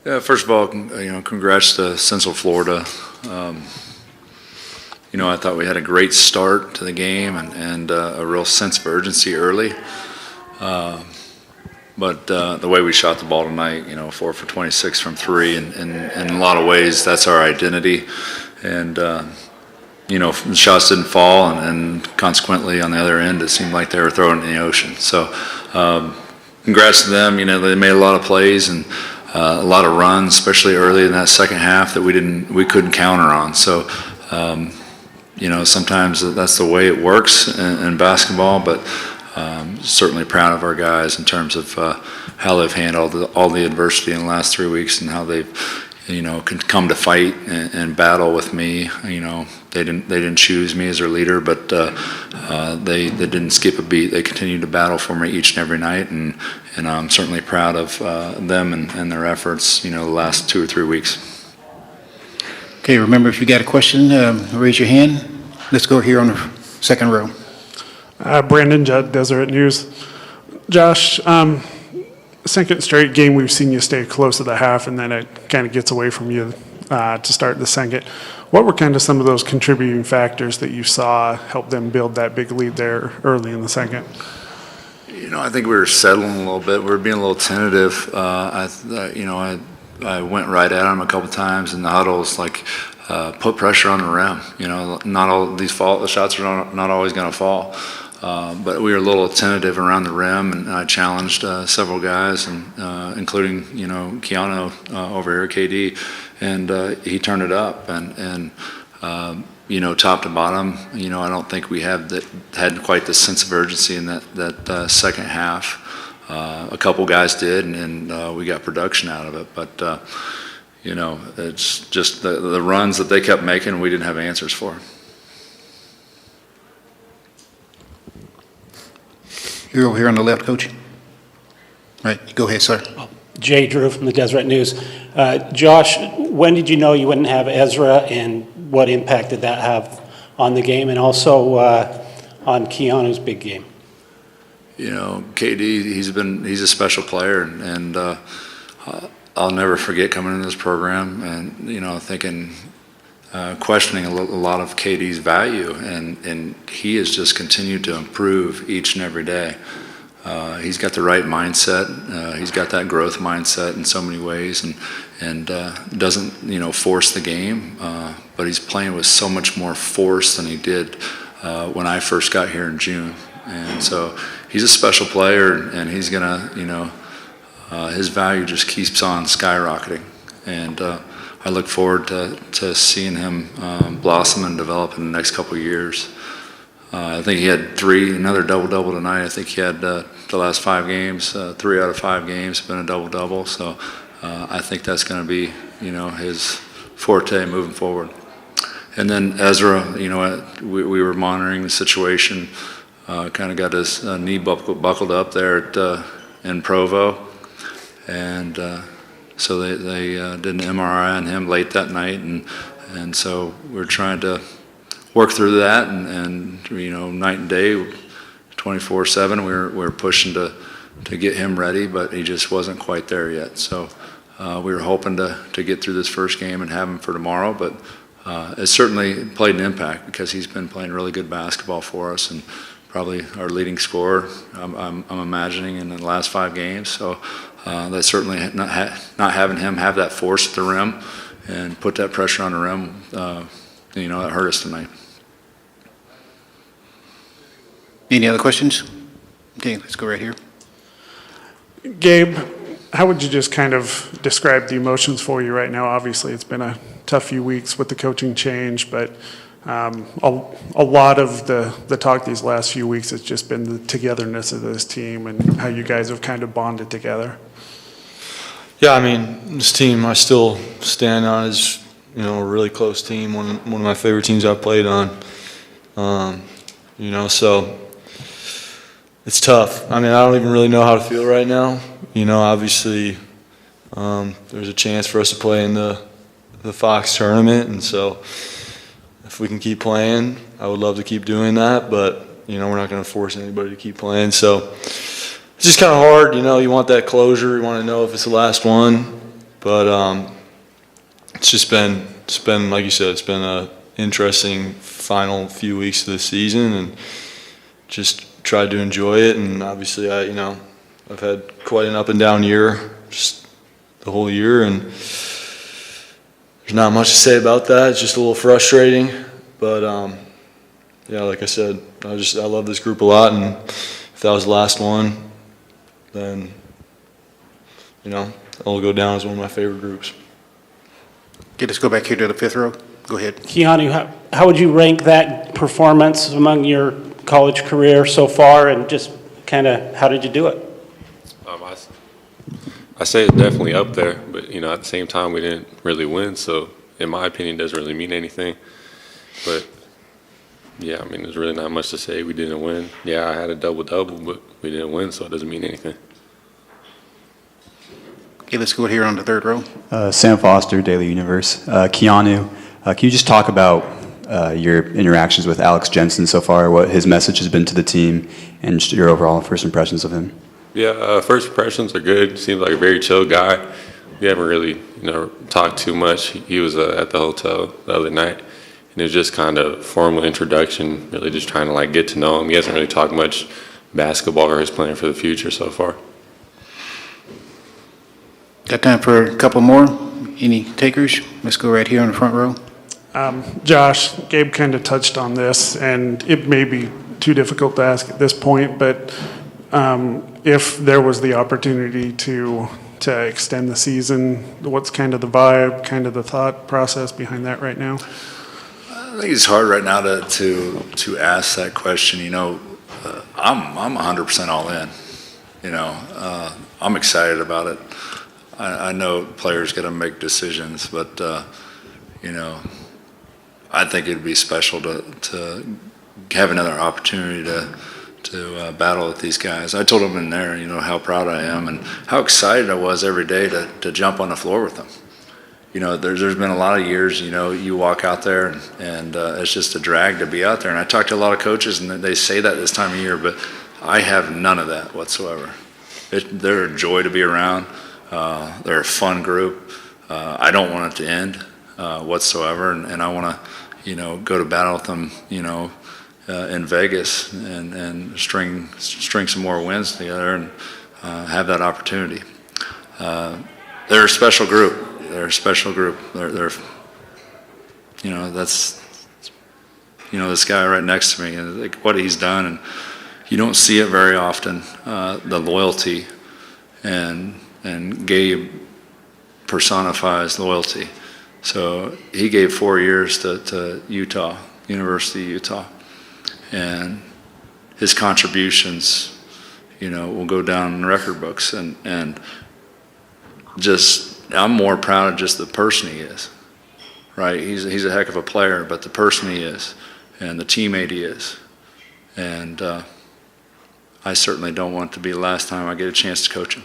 Yeah, first of all, congrats to Central Florida. I thought we had a great start to the game and a real sense of urgency early. But the way we shot the ball tonight, 4 for 26 from three, and in a lot of ways, that's our identity. And, the shots didn't fall, and consequently, on the other end, it seemed like they were throwing it in the ocean. So congrats to them. They made a lot of plays and a lot of runs, especially early in that second half that we couldn't counter on. So, sometimes that's the way it works in basketball, but certainly proud of our guys in terms of how they've handled all the adversity in the last 3 weeks and how they've, come to fight and battle with me. They didn't choose me as their leader, but they didn't skip a beat. They continued to battle for me each and every night, and I'm certainly proud of them and their efforts, the last 2 or 3 weeks. Okay, remember, if you got a question, raise your hand. Let's go here on the second row. Brandon Judd, Deseret News. Josh, second straight game we've seen you stay close to the half, and then it kind of gets away from you to start the second. What were kind of some of those contributing factors that you saw help them build that big lead there early in the second? I think we were settling a little bit. We were being a little tentative. I went right at them a couple times in the huddles, put pressure on the rim. Not all these shots are not always going to fall. But we were a little tentative around the rim, and I challenged several guys, and including Keanu over here, KD, and he turned it up, and top to bottom. I don't think we had quite the sense of urgency in that second half. A couple guys did, and we got production out of it, but it's just the runs that they kept making, we didn't have answers for. You're over here on the left, Coach. Right, go ahead, sir. Jay Drew from the Deseret News. Josh, when did you know you wouldn't have Ezra, and what impact did that have on the game, and also on Keanu's big game? KD, he's a special player, and I'll never forget coming into this program and thinking, questioning a lot of KD's value, and he has just continued to improve each and every day. He's got the right mindset. He's got that growth mindset in so many ways, and doesn't force the game, but he's playing with so much more force than he did when I first got here in June. And so he's a special player, and he's gonna his value just keeps on skyrocketing, and I look forward to seeing him blossom and develop in the next couple of years. I think he had another double-double tonight. I think he had the last 5 games, 3 out of 5 games been a double-double. So I think that's going to be, his forte moving forward. And then Ezra, we were monitoring the situation, kind of got his knee buckled up there in Provo. And so they did an MRI on him late that night. And so we're trying to work through that, and night and day, 24/7. We're pushing to get him ready, but he just wasn't quite there yet. So we were hoping to get through this first game and have him for tomorrow, but it certainly played an impact because he's been playing really good basketball for us, and probably our leading scorer, I'm imagining, in the last 5 games. So that certainly not having him have that force at the rim and put that pressure on the rim, that hurt us tonight. Any other questions? Okay, let's go right here. Gabe, how would you just kind of describe the emotions for you right now? Obviously, it's been a tough few weeks with the coaching change, but a lot of the talk these last few weeks has just been the togetherness of this team and how you guys have kind of bonded together. Yeah, I mean, this team I still stand on as, a really close team, one of my favorite teams I've played on. So it's tough. I mean, I don't even really know how to feel right now. Obviously, there's a chance for us to play in the Fox tournament, and so if we can keep playing, I would love to keep doing that, but, we're not going to force anybody to keep playing. So it's just kind of hard, you want that closure. You want to know if it's the last one. But it's been like you said, it's been a interesting final few weeks of the season, and just tried to enjoy it. And obviously, I've had quite an up and down year, just the whole year, and there's not much to say about that. It's just a little frustrating, but yeah, like I said, I love this group a lot, and if that was the last one, then it'll go down as one of my favorite groups. Okay, let's go back here to the fifth row. Go ahead. Keanu, how would you rank that performance among your college career so far, and just kind of how did you do it? I say it's definitely up there, but at the same time we didn't really win, so in my opinion, it doesn't really mean anything. But yeah, there's really not much to say. We didn't win. Yeah, I had a double-double, but we didn't win, so it doesn't mean anything. Okay, let's go here on the third row. Sam Foster, Daily Universe. Keanu, can you just talk about your interactions with Alex Jensen so far, what his message has been to the team, and just your overall first impressions of him? Yeah, first impressions are good. Seems like a very chill guy. We haven't really, talked too much. He was at the hotel the other night, and it was just kind of formal introduction, really just trying to get to know him. He hasn't really talked much basketball or his plan for the future so far. Got time for a couple more? Any takers? Let's go right here on the front row. Josh, Gabe kind of touched on this, and it may be too difficult to ask at this point, but if there was the opportunity to extend the season, what's kind of the vibe, kind of the thought process behind that right now? I think it's hard right now to ask that question. I'm 100% all in. I'm excited about it. I know players got to make decisions, but I think it'd be special to have another opportunity to battle with these guys. I told them in there, how proud I am and how excited I was every day to jump on the floor with them. There's been a lot of years, you walk out there and it's just a drag to be out there. And I talk to a lot of coaches and they say that this time of year, but I have none of that whatsoever. They're a joy to be around. They're a fun group. I don't want it to end whatsoever, and I want to, go to battle with them, in Vegas and string some more wins together and have that opportunity. They're a special group. They're a special group. They're that's this guy right next to me and what he's done, and you don't see it very often. The loyalty and Gabe personifies loyalty. So he gave 4 years to Utah, University of Utah, and his contributions, will go down in record books. And just I'm more proud of just the person he is. Right? He's a heck of a player, but the person he is, and the teammate he is, and I certainly don't want it to be the last time I get a chance to coach him.